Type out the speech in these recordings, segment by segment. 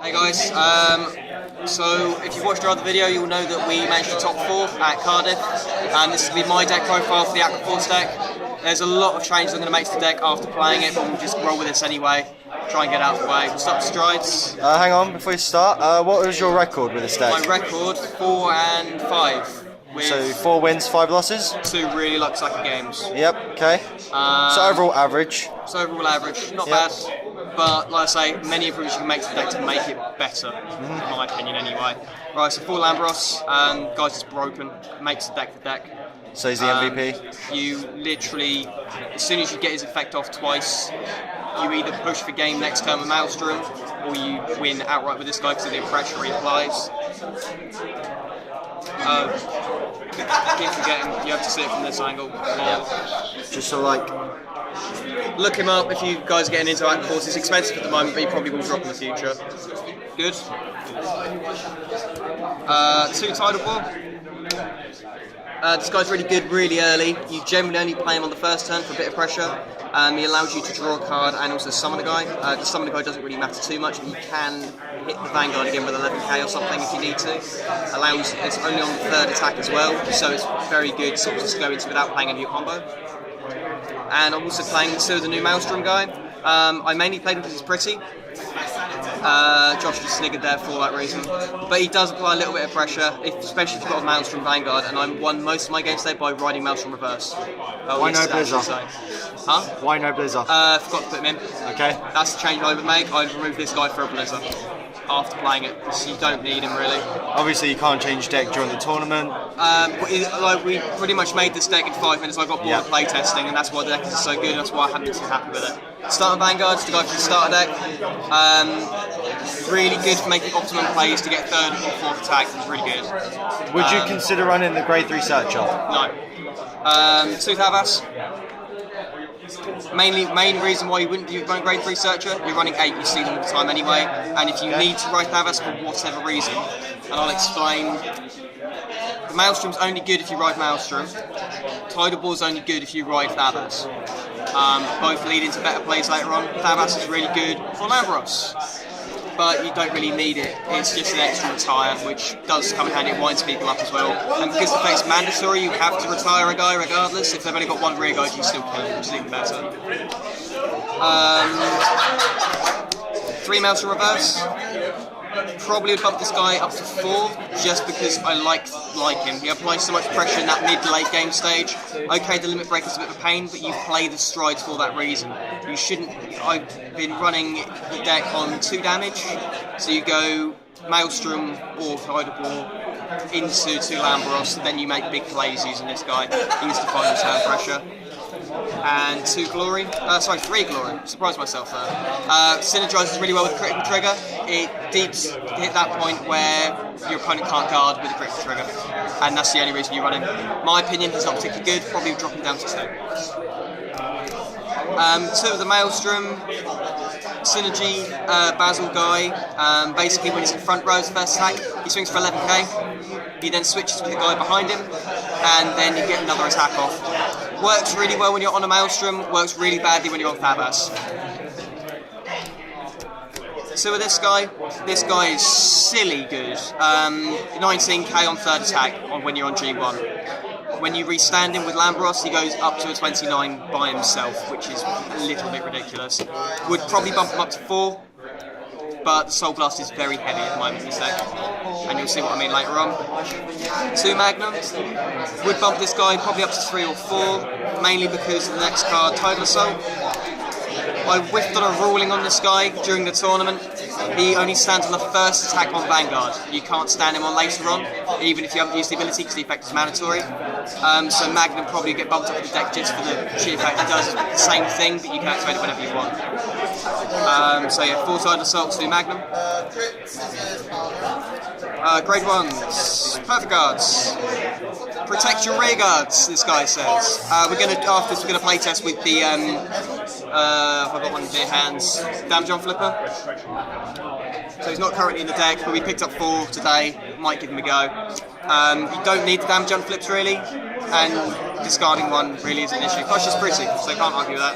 Hey guys, so if you've watched our other video, you'll know that we managed to top 4 at Cardiff, and this will be my deck profile for the aqua deck. There's a lot of changes I'm going to make to the deck after playing it, but we'll just roll with this anyway, try and get out of the way. We'll start with strides. Hang on, before you start, what was your record with this deck? My record, 4 and 5. With so 4 wins, 5 losses? 2 really sucky games. Yep, okay. So overall average? So overall average, not bad. But like I say, many improvements you can make to the deck to make it better, in my opinion anyway. Right, so 4 Lambros, guys, it's broken, makes the deck. So he's the MVP? You literally, as soon as you get his effect off twice, you either push for game next turn with Maelstrom, or you win outright with this guy because of the pressure he applies. Keep forgetting, you have to see it from this angle. Just so like... Look him up if you guys are getting into that course. It's expensive at the moment, but he probably will drop in the future. Good. 2 Tidal Ball. This guy's really good really early. You generally only play him on the first turn for a bit of pressure. He allows you to draw a card and also summon a guy. The summon a guy doesn't really matter too much. You can hit the Vanguard again with 11k or something if you need to. It's only on the 3rd attack as well, so it's very good sort of just go into without playing a new combo. And I'm also playing the new Maelstrom guy. I mainly played him because he's pretty. Josh just sniggered there for that reason. But he does apply a little bit of pressure, especially if you've got a Maelstrom Vanguard, and I won most of my games today by riding Maelstrom Reverse. Why no Blizzard? Huh? Why no Blizzard? Forgot to put him in. Okay. That's the change I would make. I'd remove this guy for a Blizzard after playing it, because you don't need him really. Obviously you can't change deck during the tournament. We pretty much made this deck in 5 minutes. I got bored of play testing, and that's why the deck is so good, and that's why I haven't been happy with it. Starter Vanguard's the guy for the starter deck. Really good for making optimum plays to get 3rd or 4th attack. It's really good. Would you consider running the grade 3 Searcher? No. 2 Thavas. Main reason why you wouldn't be running grade 3 Searcher, you're running 8, you see them all the time anyway, and if you need to ride Thavas for whatever reason, and I'll explain, the Maelstrom's only good if you ride Maelstrom, Tidal Ball's only good if you ride Thavas. Both lead into better plays later on. Thavas is really good for Lambros, but you don't really need it. It's just an extra retire, which does come in handy. It winds people up as well. And because the fate's mandatory, you have to retire a guy regardless. If they've only got 1 rear guard, you still can, which is even better. 3 Maelstrom Reverse. Probably would bump this guy up to 4, just because I like him. He applies so much pressure in that mid-late game stage. Okay, the limit breaker's a bit of a pain, but you play the strides for that reason. You shouldn't... I've been running the deck on 2 damage, so you go Maelstrom or Tidal Ball into 2 Lambros, then you make big plays using this guy. He used to final turn pressure. And 3 Glory. Surprised myself there. Synergizes really well with critical trigger. It deeps hit that point where your opponent can't guard with the critical trigger, and that's the only reason you run him. My opinion, he's not particularly good. Probably drop him down to 2. 2 of the Maelstrom. Synergy Basil guy. Basically, when he's in front row, his first attack, he swings for 11k. He then switches to the guy behind him, and then you get another attack off. Works really well when you're on a Maelstrom, works really badly when you're on Thavas. So with this guy is silly good. 19k on 3rd attack when you're on G1. When you restand him with Lambros, he goes up to a 29 by himself, which is a little bit ridiculous. Would probably bump him up to 4, but the Soul Blast is very heavy at the moment in this deck, and you'll see what I mean later on. 2 Magnum. Would bump this guy probably up to 3 or 4, mainly because of the next card, Tidal Assault. I whiffed on a ruling on this guy during the tournament. He only stands on the 1st attack on Vanguard. You can't stand him on later on, even if you haven't used the ability, because the effect is mandatory. So Magnum probably get bumped up in the deck just for the sheer fact it does the same thing, but you can activate it whenever you want. So yeah, 4 Tidal Assault to Magnum. Grade 1s, Perfect Guards. Protect your rear guards, this guy says. After this, we're gonna play test with the I've got one in their hands. Damage on Flipper. So he's not currently in the deck, but we picked up 4 today. Might give him a go. You don't need the damage on flips really, and discarding 1 really is an issue. Plus, she's pretty, so I can't argue with that.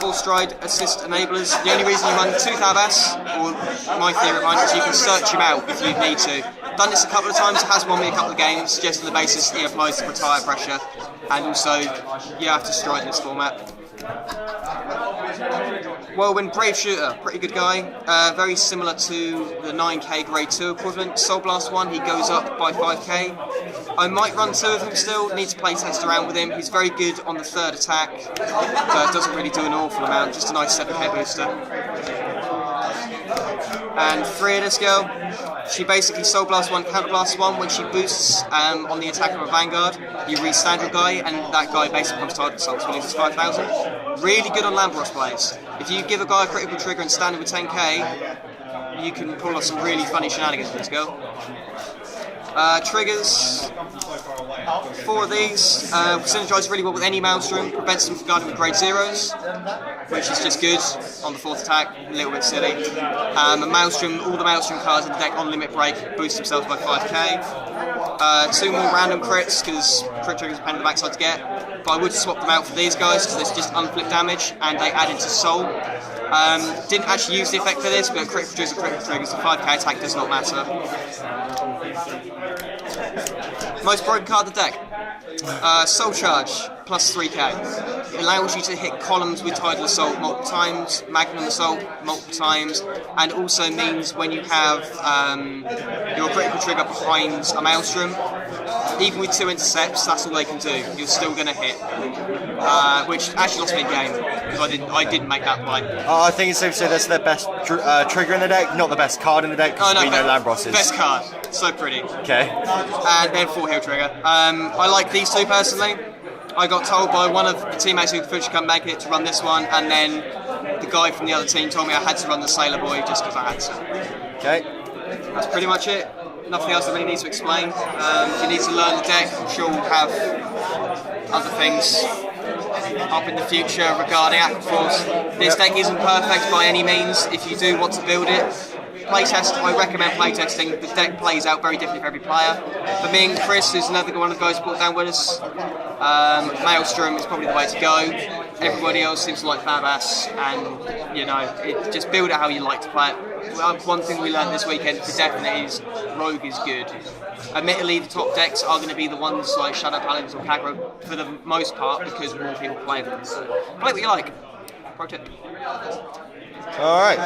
Full stride, assist, enablers. The only reason you run 2 Thabas, or my theory behind it, is you can search him out if you need to. Done this a couple of times, it has won me a couple of games, just on the basis he applies to retire pressure, and also you have to stride in this format. Whirlwind Brave Shooter, pretty good guy, very similar to the 9k grade 2 equivalent. Soul Blast 1, he goes up by 5k. I might run 2 of him still, need to play test around with him. He's very good on the 3rd attack, but doesn't really do an awful amount, just a nice 7k booster. And Freya, this girl, she basically Soul Blast 1, Counter Blast 1. When she boosts on the attack of a Vanguard, you restand your guy, and that guy basically becomes target assault, so he loses 5,000. Really good on Lambros plays. If you give a guy a critical trigger and stand him with 10k, you can pull off some really funny shenanigans with this girl. Triggers, 4 of these, synergise really well with any Maelstrom, prevents them from guarding with grade 0s, which is just good on the 4th attack, a little bit silly. A Maelstrom, all the Maelstrom cards in the deck on limit break boost themselves by 5k. 2 more random crits, because crit triggers are a pain in the backside to get, but I would swap them out for these guys, because it's just unflip damage, and they add into Soul. Didn't actually use the effect for this, but critical triggers, the 5k attack does not matter. Most broken card of the deck. Soul Charge, plus 3k. It allows you to hit columns with Tidal Assault multiple times, Magnum Assault multiple times, and also means when you have your critical trigger behind a Maelstrom, even with 2 intercepts, that's all they can do. You're still going to hit, which actually lost me a game because I didn't make that play. I think it's safe to say that's their best trigger in the deck, not the best card in the deck, because we know Lambros is. Best card, so pretty. Okay. And then 4 heal trigger. I like these 2 personally. I got told by one of the teammates who could come make it to run this one, and then the guy from the other team told me I had to run the Sailor Boy just because I had to. Okay. That's pretty much it. Nothing else I really need to explain. You need to learn the deck. I'm sure we'll have other things up in the future regarding Aqua Force. This deck isn't perfect by any means. If you do want to build it, playtest. I recommend playtesting. The deck plays out very differently for every player. For me and Chris, who's another one of the guys who brought down with us, Maelstrom is probably the way to go. Everybody else seems to like Fabas, and just build it how you like to play it. Well, one thing we learned this weekend for definite is Rogue is good. Admittedly, the top decks are going to be the ones like Shadow Paladins or Kagro for the most part, because more people play them. So play what you like. Pro tip. Alright.